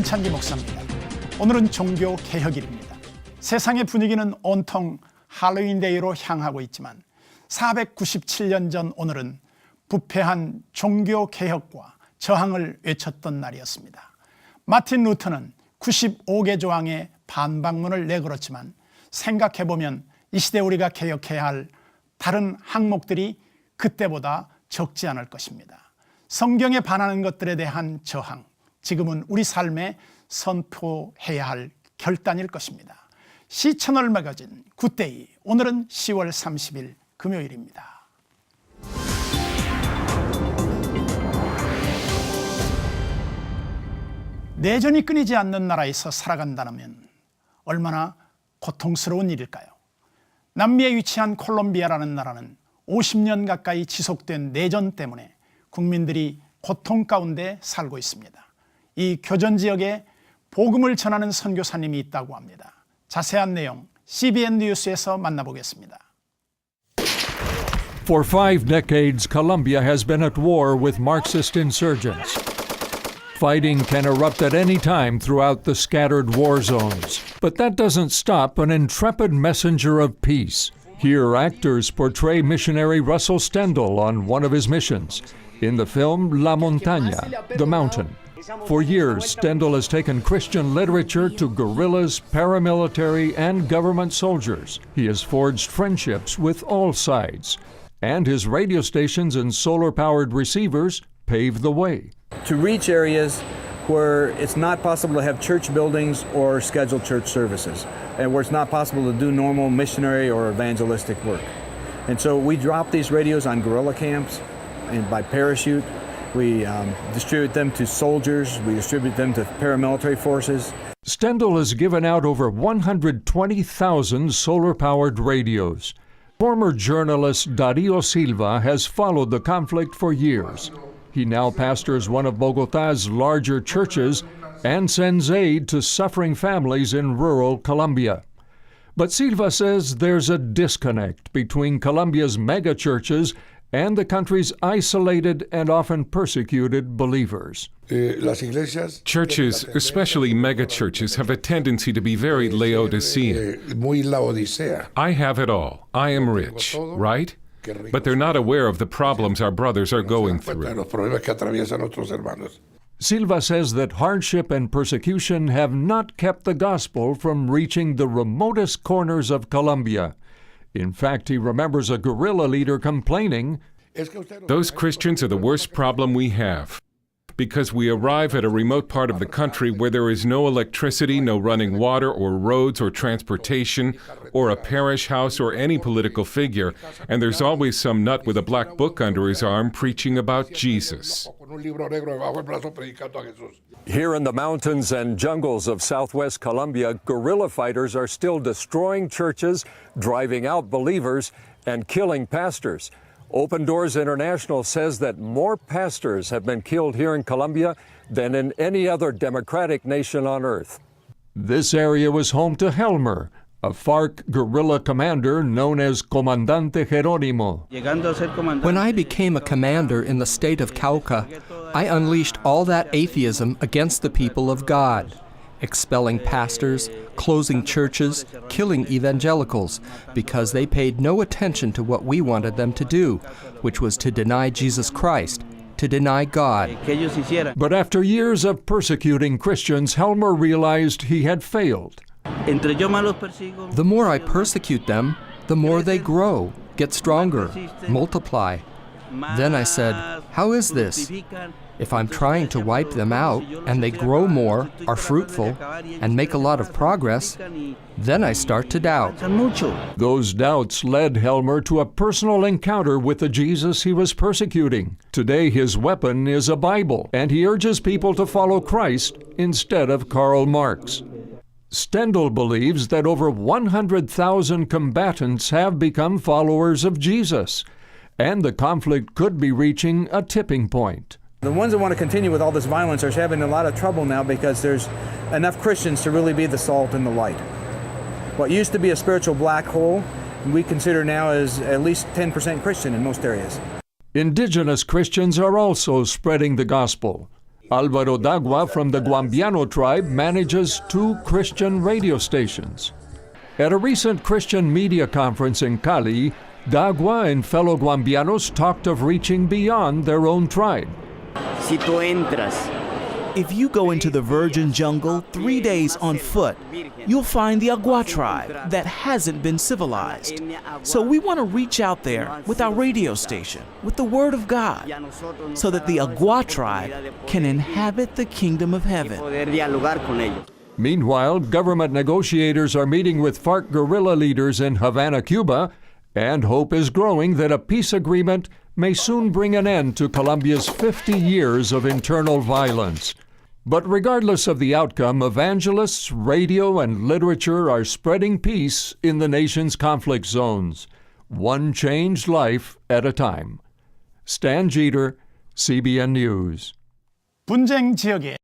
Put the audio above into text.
전찬기 목사입니다. 오늘은 종교 개혁일입니다. 세상의 분위기는 온통 할로윈데이로 향하고 있지만 497년 전 오늘은 부패한 종교 개혁과 저항을 외쳤던 날이었습니다. 마틴 루터는 95개 조항의 반박문을 내걸었지만 생각해보면 이 시대 우리가 개혁해야 할 다른 항목들이 그때보다 적지 않을 것입니다. 성경에 반하는 것들에 대한 저항, 지금은 우리 삶에 선포해야 할 결단일 것입니다. 시채널 매거진 굿데이, 오늘은 10월 30일 금요일입니다. 내전이 끊이지 않는 나라에서 살아간다면 얼마나 고통스러운 일일까요? 남미에 위치한 콜롬비아라는 나라는 50년 가까이 지속된 내전 때문에 국민들이 고통 가운데 살고 있습니다. 이 교전 지역에 복음을 전하는 선교사님이 있다고 합니다. 자세한 내용 CBN 뉴스에서 만나보겠습니다. For 5 decades, Colombia has been at war with Marxist insurgents. Fighting can erupt at any time throughout the scattered war zones. But that doesn't stop an intrepid messenger of peace. Here, actors portray missionary Russell Stendhal on one of his missions in the film La Montaña, The Mountain. For years, Stendhal has taken Christian literature to guerrillas, paramilitary, and government soldiers. He has forged friendships with all sides. And his radio stations and solar-powered receivers pave the way. To reach areas where it's not possible to have church buildings or scheduled church services, and where it's not possible to do normal missionary or evangelistic work. And so we drop these radios on guerrilla camps and by parachute. We distribute them to soldiers. We distribute them to paramilitary forces. Stendhal has given out over 120,000 solar-powered radios. Former journalist Dario Silva has followed the conflict for years. He now pastors one of Bogotá's larger churches and sends aid to suffering families in rural Colombia. But Silva says there's a disconnect between Colombia's mega churches and the country's isolated and often persecuted believers. Churches, especially megachurches, have a tendency to be very Laodicean. I have it all. I am rich, right? But they're not aware of the problems our brothers are going through. Silva says that hardship and persecution have not kept the gospel from reaching the remotest corners of Colombia. In fact, he remembers a guerrilla leader complaining, Those Christians are the worst problem we have, because we arrive at a remote part of the country where there is no electricity, no running water or roads or transportation, or a parish house or any political figure, and there's always some nut with a black book under his arm preaching about Jesus. Here in the mountains and jungles of southwest Colombia, guerrilla fighters are still destroying churches, driving out believers, and killing pastors. Open Doors International says that more pastors have been killed here in Colombia than in any other democratic nation on earth. this area was home to Helmer, a FARC guerrilla commander known as Comandante Jerónimo. When I became a commander in the state of Cauca, I unleashed all that atheism against the people of God, expelling pastors, closing churches, killing evangelicals, because they paid no attention to what we wanted them to do, which was to deny Jesus Christ, to deny God. But after years of persecuting Christians, Helmer realized he had failed. The more I persecute them, the more they grow, get stronger, multiply. Then I said, how is this? If I'm trying to wipe them out, and they grow more, are fruitful, and make a lot of progress, then I start to doubt. Those doubts led Helmer to a personal encounter with the Jesus he was persecuting. Today his weapon is a Bible, and he urges people to follow Christ instead of Karl Marx. Stendhal believes that over 100,000 combatants have become followers of Jesus, and the conflict could be reaching a tipping point. The ones that want to continue with all this violence are having a lot of trouble now because there's enough Christians to really be the salt and the light. What used to be a spiritual black hole, we consider now as at least 10% Christian in most areas. Indigenous Christians are also spreading the gospel. Alvaro Dagua from the Guambiano tribe manages 2 Christian radio stations. At a recent Christian media conference in Cali, Dagua and fellow Guambianos talked of reaching beyond their own tribe. If you go into the virgin jungle 3 days on foot, you'll find the Agua tribe that hasn't been civilized. So we want to reach out there with our radio station, with the Word of God, so that the Agua tribe can inhabit the kingdom of heaven. Meanwhile, government negotiators are meeting with FARC guerrilla leaders in Havana, Cuba, and hope is growing that a peace agreement may soon bring an end to Colombia's 50 years of internal violence. But regardless of the outcome, evangelists, radio, and literature are spreading peace in the nation's conflict zones, one changed life at a time. Stan Jeter, CBN News. 분쟁 지역에